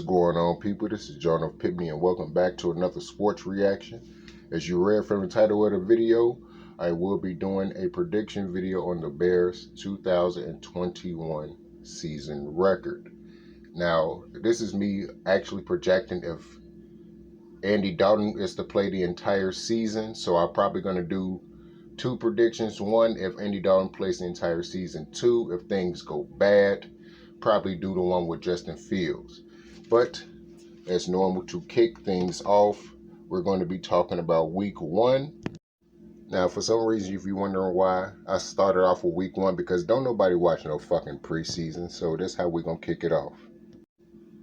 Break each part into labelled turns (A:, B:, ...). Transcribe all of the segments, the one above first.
A: going on, people? This is John of Pitney, and welcome back to another sports reaction. As you read from the title of the video, I will be doing a prediction video on the Bears' 2021 season record. Now, this is me actually projecting if Andy Dalton is to play the entire season, so I'm probably going to do two predictions. One, if Andy Dalton plays the entire season. Two, if things go bad, probably do the one with Justin Fields. But as normal, to kick things off, we're going to be talking about week one. Now, for some reason, if you're wondering why I started off with week one, because don't nobody watch no fucking preseason, so that's how we're going to kick it off.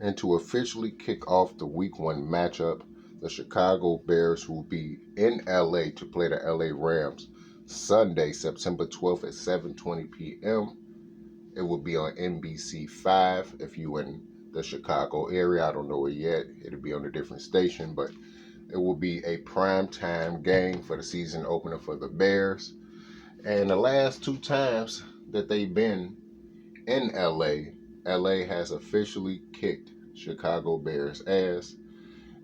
A: And to officially kick off the week one matchup, the Chicago Bears will be in LA to play the LA Rams Sunday, September 12th at 7:20 p.m. It will be on NBC5 if you're in the Chicago area. I don't know it yet. It'll be on a different station, but it will be a prime time game for the season opener for the Bears. And the last two times that they've been in LA has officially kicked Chicago Bears ass.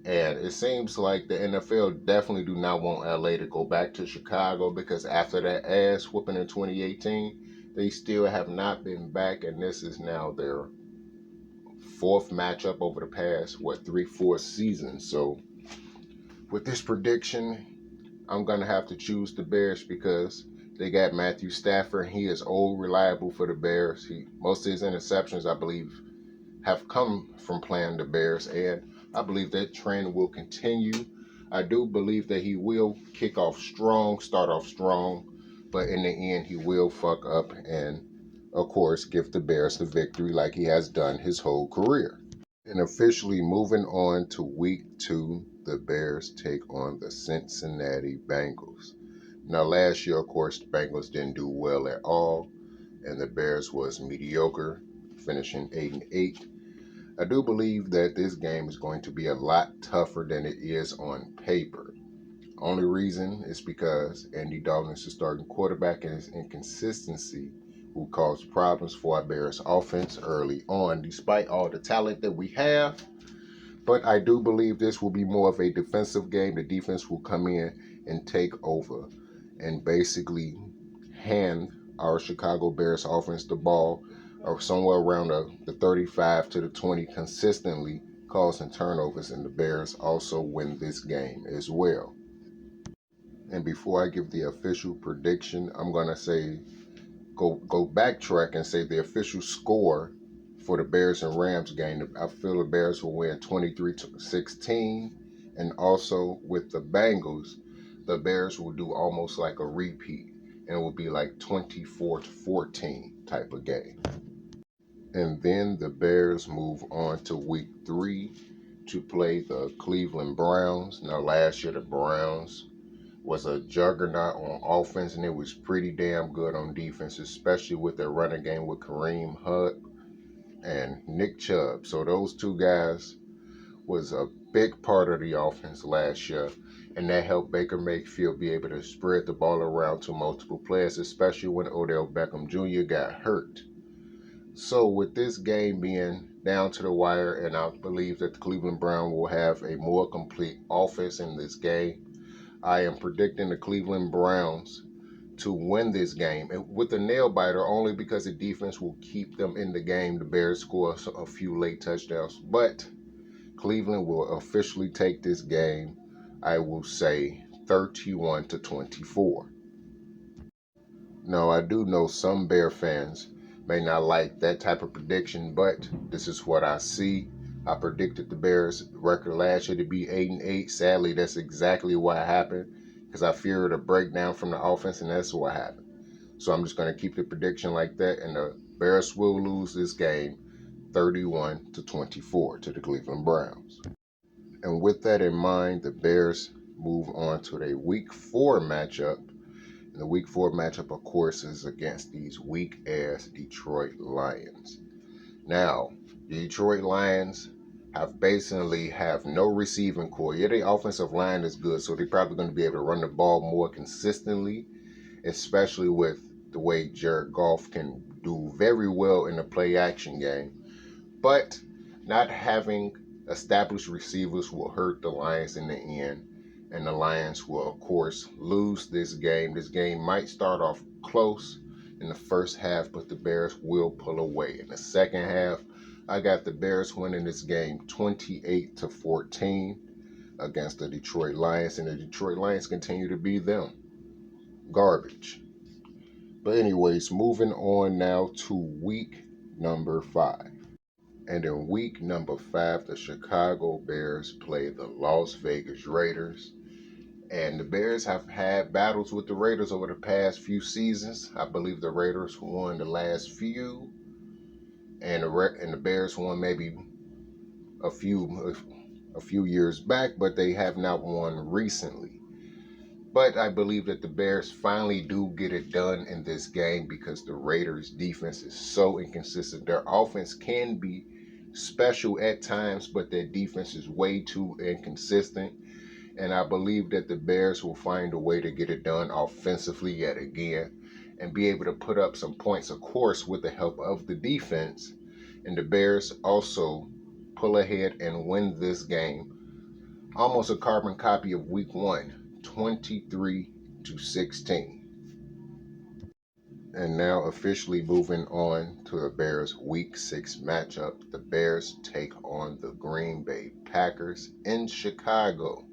A: And it seems like the NFL definitely do not want LA to go back to Chicago, because after that ass whooping in 2018, they still have not been back, and this is now their fourth matchup over the past, 3-4 seasons. So with this prediction, I'm going to have to choose the Bears because they got Matthew Stafford. He is old, reliable for the Bears. Most of his interceptions, I believe, have come from playing the Bears, and I believe that trend will continue. I do believe that he will start off strong, but in the end, he will fuck up and, of course, give the Bears the victory like he has done his whole career. And officially moving on to week two, the Bears take on the Cincinnati Bengals. Now, last year, of course, the Bengals didn't do well at all, and the Bears was mediocre, finishing 8-8. I do believe that this game is going to be a lot tougher than it is on paper. Only reason is because Andy Dalton is the starting quarterback, and his inconsistency will cause problems for our Bears offense early on, despite all the talent that we have. But I do believe this will be more of a defensive game. The defense will come in and take over and basically hand our Chicago Bears offense the ball, or somewhere around the 35 to the 20, consistently causing turnovers, and the Bears also win this game as well. And before I give the official prediction, I'm going to say, go backtrack and say the official score for the Bears and Rams game. I feel the Bears will win 23-16, and also with the Bengals, the Bears will do almost like a repeat, and it will be like 24-14 type of game. And then the Bears move on to week three to play the Cleveland Browns. Now, last year the Browns was a juggernaut on offense, and it was pretty damn good on defense, especially with their running game with Kareem Hunt and Nick Chubb. So those two guys was a big part of the offense last year, and that helped Baker Mayfield be able to spread the ball around to multiple players, especially when Odell Beckham Jr. got hurt. So with this game being down to the wire, and I believe that the Cleveland Browns will have a more complete offense in this game, I am predicting the Cleveland Browns to win this game, and with a nail biter, only because the defense will keep them in the game. The Bears score a few late touchdowns, but Cleveland will officially take this game, I will say 31-24. Now, I do know some Bear fans may not like that type of prediction, but this is what I see. I predicted the Bears record last year to be 8-8. Sadly, that's exactly what happened, because I feared a breakdown from the offense, and that's what happened. So I'm just going to keep the prediction like that, and the Bears will lose this game 31-24 to the Cleveland Browns. And with that in mind, the Bears move on to their week 4 matchup. And the week 4 matchup, of course, is against these weak-ass Detroit Lions. Now, the Detroit Lions basically have no receiving core. Yeah, their offensive line is good, so they're probably going to be able to run the ball more consistently, especially with the way Jared Goff can do very well in the play-action game. But not having established receivers will hurt the Lions in the end, and the Lions will, of course, lose this game. This game might start off close in the first half, but the Bears will pull away. In the second half, I got the Bears winning this game 28-14 against the Detroit Lions, and the Detroit Lions continue to be them. Garbage. But anyways, moving on now to week number 5. And in week number 5, the Chicago Bears play the Las Vegas Raiders. And the Bears have had battles with the Raiders over the past few seasons. I believe the Raiders won the last few, and the Bears won maybe a few years back, but they have not won recently. But I believe that the Bears finally do get it done in this game because the Raiders' defense is so inconsistent. Their offense can be special at times, but their defense is way too inconsistent. And I believe that the Bears will find a way to get it done offensively yet again and be able to put up some points, of course, with the help of the defense. And the Bears also pull ahead and win this game. Almost a carbon copy of week 1. 23-16. And now officially moving on to the Bears Week 6 matchup. The Bears take on the Green Bay Packers in Chicago.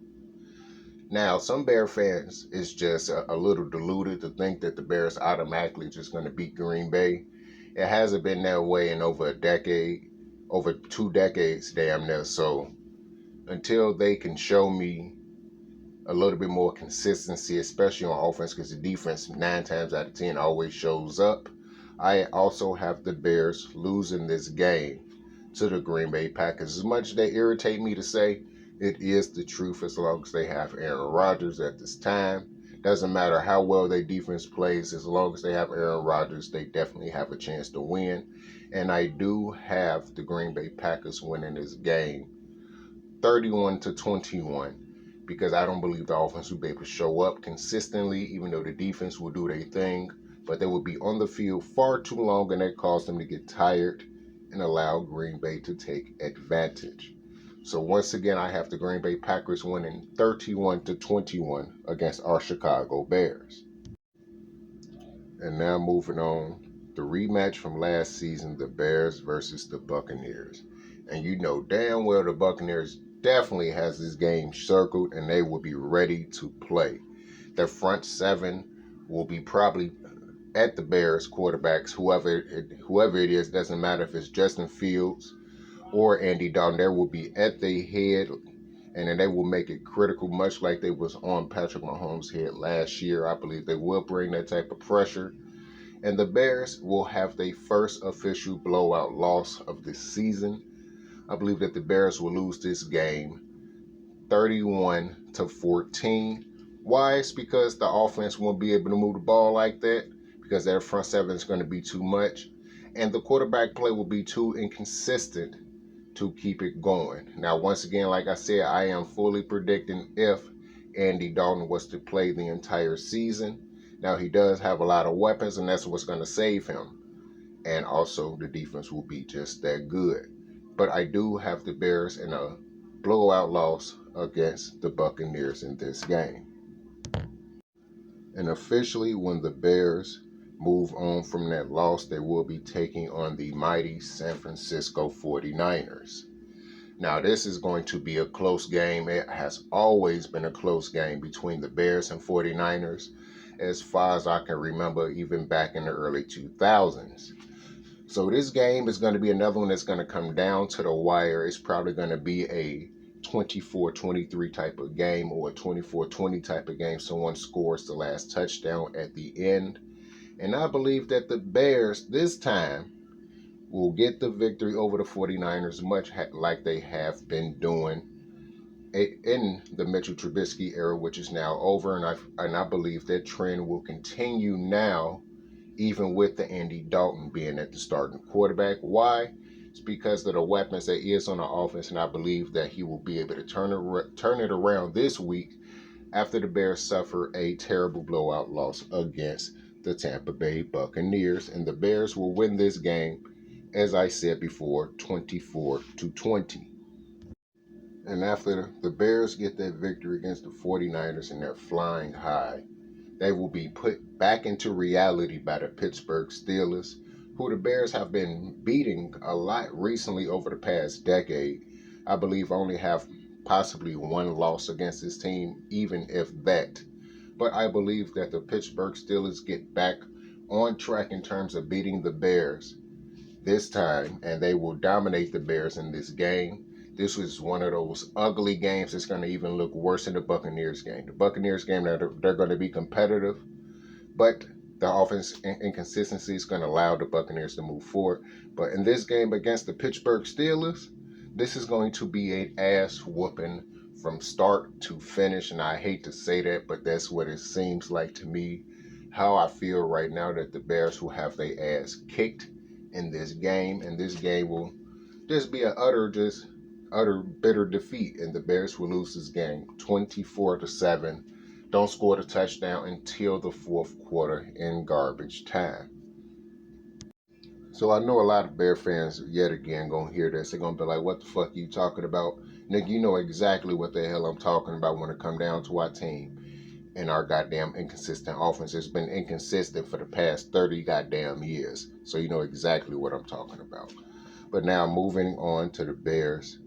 A: Now, some Bear fans is just a little deluded to think that the Bears automatically just going to beat Green Bay. It hasn't been that way in over a decade, over 2 decades damn near. So until they can show me a little bit more consistency, especially on offense, because the defense 9 times out of 10 always shows up, I also have the Bears losing this game to the Green Bay Packers. As much as they irritate me to say, it is the truth. As long as they have Aaron Rodgers at this time, doesn't matter how well their defense plays, as long as they have Aaron Rodgers, they definitely have a chance to win. And I do have the Green Bay Packers winning this game 31-21. Because I don't believe the offense will be able to show up consistently, even though the defense will do their thing. But they will be on the field far too long, and that caused them to get tired and allow Green Bay to take advantage. So once again, I have the Green Bay Packers winning 31-21 against our Chicago Bears. And now moving on, the rematch from last season, the Bears versus the Buccaneers. And you know damn well the Buccaneers definitely has this game circled, and they will be ready to play. Their front 7 will be probably at the Bears quarterbacks, whoever it is. Doesn't matter if it's Justin Fields or Andy Dalton. They will be at their head, and then they will make it critical, much like they was on Patrick Mahomes' head last year. I believe they will bring that type of pressure, and the Bears will have their first official blowout loss of this season. I believe that the Bears will lose this game 31-14. Why? It's because the offense won't be able to move the ball like that, because their front 7 is going to be too much, and the quarterback play will be too inconsistent to keep it going. Now, once again, like I said, I am fully predicting if Andy Dalton was to play the entire season. Now, he does have a lot of weapons, and that's what's going to save him. And also, the defense will be just that good. But I do have the Bears in a blowout loss against the Buccaneers in this game. And officially, when the Bears move on from that loss, they will be taking on the mighty San Francisco 49ers. Now, this is going to be a close game. It has always been a close game between the Bears and 49ers, as far as I can remember, even back in the early 2000s. So this game is going to be another one that's going to come down to the wire. It's probably going to be a 24-23 type of game or a 24-20 type of game. Someone scores the last touchdown at the end. And I believe that the Bears this time will get the victory over the 49ers, much like they have been doing in the Mitchell Trubisky era, which is now over. And I believe that trend will continue now, even with the Andy Dalton being at the starting quarterback. Why? It's because of the weapons that is on the offense, and I believe that he will be able to turn it around this week after the Bears suffer a terrible blowout loss against the Tampa Bay Buccaneers. And the Bears will win this game, as I said before, 24-20. And after the Bears get that victory against the 49ers and they're flying high, they will be put back into reality by the Pittsburgh Steelers, who the Bears have been beating a lot recently over the past decade. I believe only have possibly one loss against this team, even if that. But I believe that the Pittsburgh Steelers get back on track in terms of beating the Bears this time, and they will dominate the Bears in this game. This was one of those ugly games that's going to even look worse than the Buccaneers game. The Buccaneers game, they're going to be competitive, but the offense inconsistency is going to allow the Buccaneers to move forward. But in this game against the Pittsburgh Steelers, this is going to be an ass whooping from start to finish. And I hate to say that, but that's what it seems like to me. How I feel right now that the Bears will have their ass kicked in this game, and this game will just be an utter bitter defeat, and the Bears will lose this game 24-7. Don't score the touchdown until the fourth quarter in garbage time. So I know a lot of Bear fans yet again gonna hear this. They're gonna be like, "What the fuck are you talking about, nigga? You know exactly what the hell I'm talking about when it come down to our team and our goddamn inconsistent offense. It's been inconsistent for the past 30 goddamn years. So you know exactly what I'm talking about." But now moving on to the Bears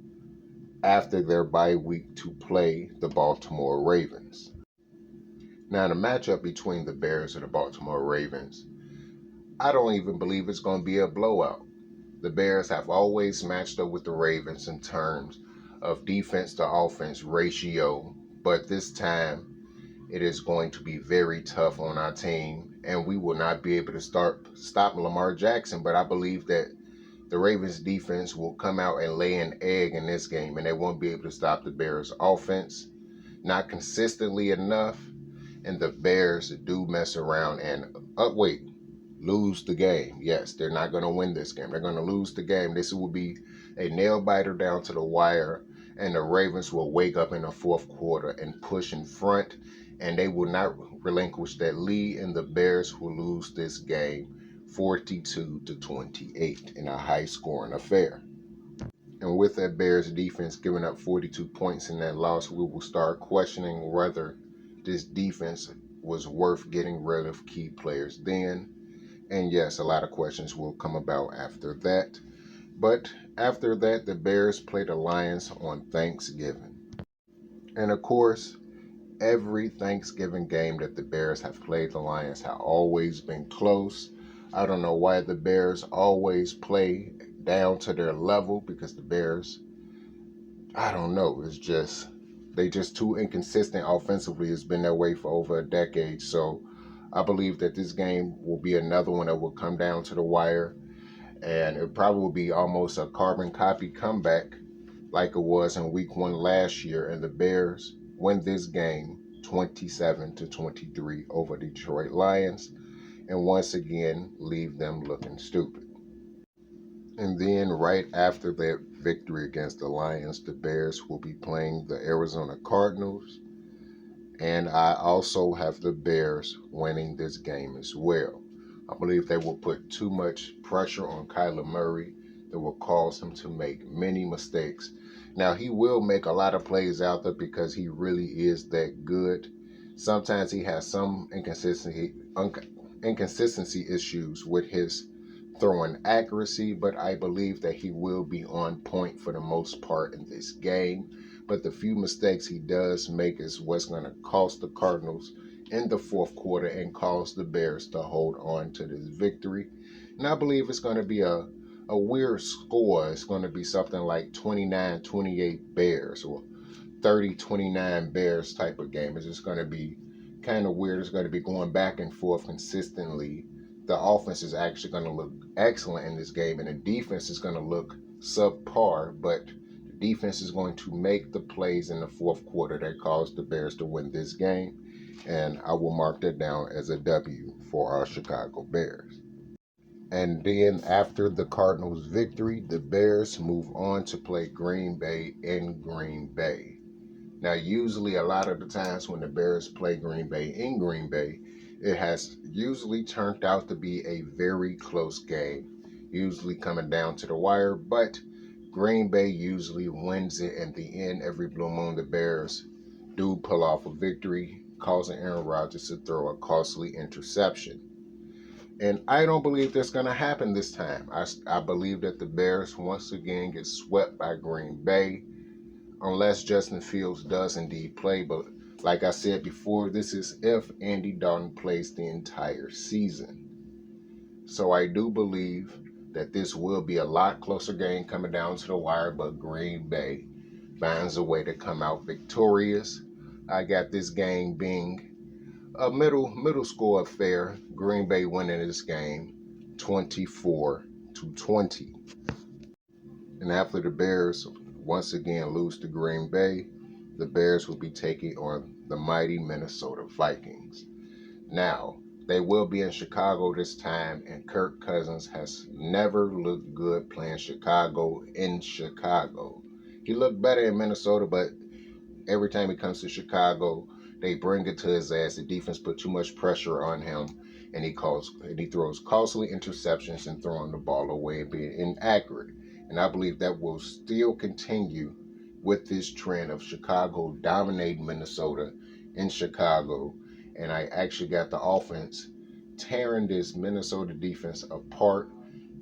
A: after their bye week to play the Baltimore Ravens. Now, the matchup between the Bears and the Baltimore Ravens, I don't even believe it's going to be a blowout. The Bears have always matched up with the Ravens in terms of defense to offense ratio, but this time it is going to be very tough on our team, and we will not be able to stop Lamar Jackson. But I believe that the Ravens defense will come out and lay an egg in this game, and they won't be able to stop the Bears offense, not consistently enough. And the Bears do mess around and lose the game. Yes, they're not going to win this game. They're going to lose the game. This will be a nail biter down to the wire, and the Ravens will wake up in the fourth quarter and push in front, and they will not relinquish that lead, and the Bears will lose this game 42-28 in a high-scoring affair. And with that Bears defense giving up 42 points in that loss, we will start questioning whether this defense was worth getting rid of key players then. And yes, a lot of questions will come about after that. But after that, the Bears play the Lions on Thanksgiving. And of course, every Thanksgiving game that the Bears have played the Lions have always been close. I don't know why the Bears always play down to their level, because the Bears, I don't know, they just too inconsistent offensively. It's been that way for over a decade. So I believe that this game will be another one that will come down to the wire, and it probably will be almost a carbon copy comeback like it was in week 1 last year, and the Bears win this game 27-23 over Detroit Lions, and once again leave them looking stupid. And then right after that victory against the Lions, the Bears will be playing the Arizona Cardinals, and I also have the Bears winning this game as well. I believe they will put too much pressure on Kyler Murray that will cause him to make many mistakes. Now, he will make a lot of plays out there because he really is that good. Sometimes he has some inconsistency issues with his throwing accuracy, but I believe that he will be on point for the most part in this game. But the few mistakes he does make is what's going to cost the Cardinals in the fourth quarter and cause the Bears to hold on to this victory. And I believe it's going to be a weird score. It's going to be something like 29-28 Bears or 30-29 Bears type of game. It's just going to be kind of weird. It's going to be going back and forth consistently. The offense is actually going to look excellent in this game, and the defense is going to look subpar, but the defense is going to make the plays in the fourth quarter that caused the Bears to win this game, and I will mark that down as a W for our Chicago Bears. And then after the Cardinals' victory, the Bears move on to play Green Bay in Green Bay. Now, usually a lot of the times when the Bears play Green Bay in Green Bay, it has usually turned out to be a very close game, usually coming down to the wire. But Green Bay usually wins it in the end. Every blue moon, the Bears do pull off a victory, causing Aaron Rodgers to throw a costly interception. And I don't believe that's going to happen this time. I believe that the Bears once again get swept by Green Bay, unless Justin Fields does indeed play. But like I said before, this is if Andy Dalton plays the entire season. So I do believe that this will be a lot closer game coming down to the wire, but Green Bay finds a way to come out victorious. I got this game being a middle school affair. Green Bay winning this game 24-20. And after the Bears once again lose to Green Bay, the Bears will be taking on the mighty Minnesota Vikings. Now, they will be in Chicago this time, and Kirk Cousins has never looked good playing Chicago in Chicago. He looked better in Minnesota, but every time he comes to Chicago, they bring it to his ass. The defense put too much pressure on him, and he throws costly interceptions and throwing the ball away and being inaccurate. And I believe that will still continue with this trend of Chicago dominating Minnesota in Chicago. And I actually got the offense tearing this Minnesota defense apart,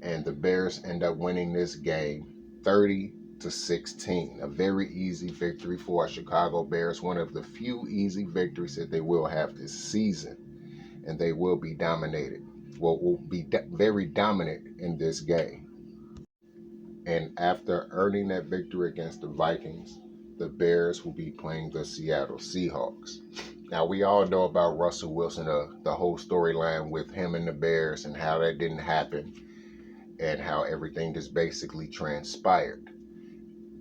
A: and the Bears end up winning this game 30-16. A very easy victory for our Chicago Bears, one of the few easy victories that they will have this season. And they will be very dominant in this game. And after earning that victory against the Vikings, the Bears will be playing the Seattle Seahawks. Now, we all know about Russell Wilson, the whole storyline with him and the Bears and how that didn't happen and how everything just basically transpired.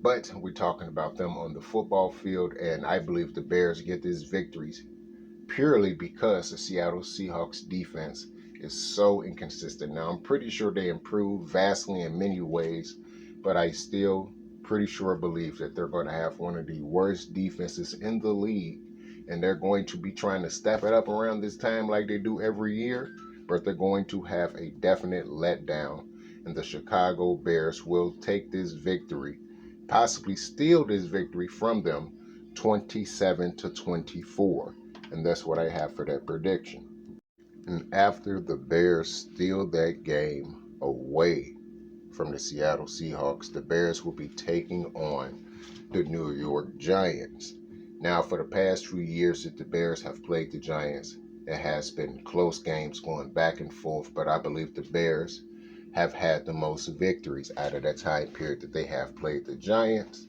A: But we're talking about them on the football field, and I believe the Bears get these victories purely because the Seattle Seahawks defense is so inconsistent. Now, I'm pretty sure they improved vastly in many ways, but I still pretty sure believe that they're going to have one of the worst defenses in the league, and they're going to be trying to step it up around this time like they do every year, but they're going to have a definite letdown, and the Chicago Bears will take this victory, possibly steal this victory from them 27-24. And that's what I have for that prediction. And after the Bears steal that game away from the Seattle Seahawks, the Bears will be taking on the New York Giants. Now, for the past few years that the Bears have played the Giants, it has been close games going back and forth, but I believe the Bears have had the most victories out of that time period that they have played the Giants.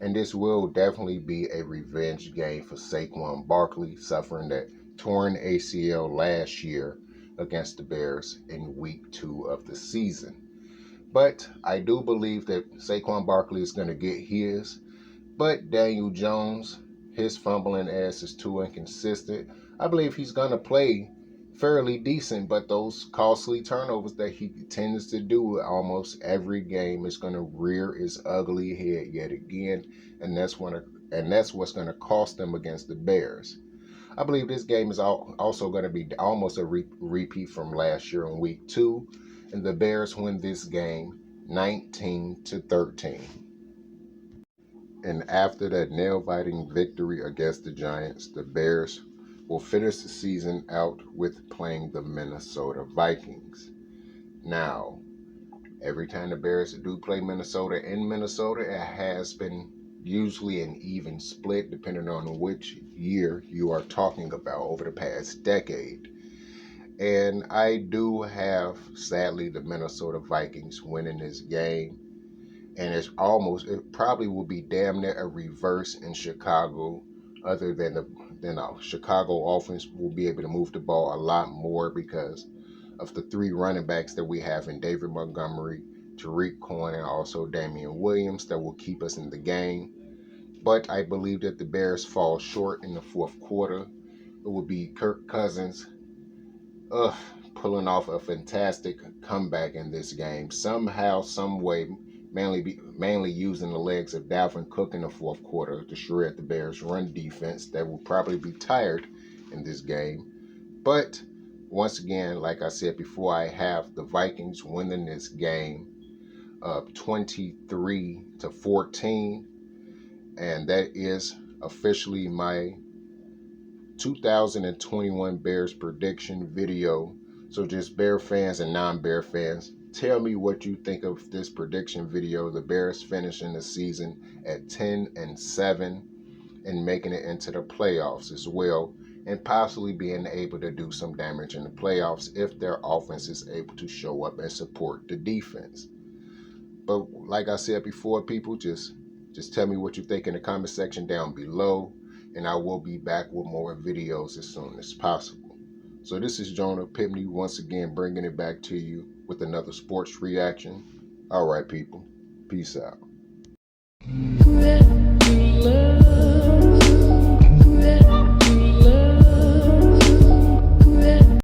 A: And this will definitely be a revenge game for Saquon Barkley, suffering that torn ACL last year against the Bears in week 2 of the season. But I do believe that Saquon Barkley is going to get his. But Daniel Jones, his fumbling ass is too inconsistent. I believe he's going to play fairly decent, but those costly turnovers that he tends to do almost every game is going to rear its ugly head yet again, and that's what's going to cost them against the Bears. I believe this game is also going to be almost a repeat from last year in week 2, and the Bears win this game 19-13. And after that nail-biting victory against the Giants, the Bears will finish the season out with playing the Minnesota Vikings. Now, every time the Bears do play Minnesota in Minnesota, it has been usually an even split depending on which year you are talking about over the past decade. And I do have, sadly, the Minnesota Vikings winning this game. And it probably will be damn near a reverse in Chicago, other than the Chicago offense will be able to move the ball a lot more because of the 3 running backs that we have in David Montgomery, Tariq Cohen, and also Damian Williams that will keep us in the game. But I believe that the Bears fall short in the 4th quarter. It will be Kirk Cousins pulling off a fantastic comeback in this game. Somehow, some way, mainly using the legs of Dalvin Cook in the 4th quarter to shred the Bears' run defense that will probably be tired in this game. But once again, like I said before, I have the Vikings winning this game 23-14, and that is officially my 2021 Bears prediction video. So just Bear fans and non-Bear fans, tell me what you think of this prediction video. The Bears finishing the season at 10-7 and making it into the playoffs as well, and possibly being able to do some damage in the playoffs if their offense is able to show up and support the defense. But like I said before, people, just tell me what you think in the comment section down below, and I will be back with more videos as soon as possible. So this is Jonah Pitney once again bringing it back to you with another sports reaction. All right, people. Peace out.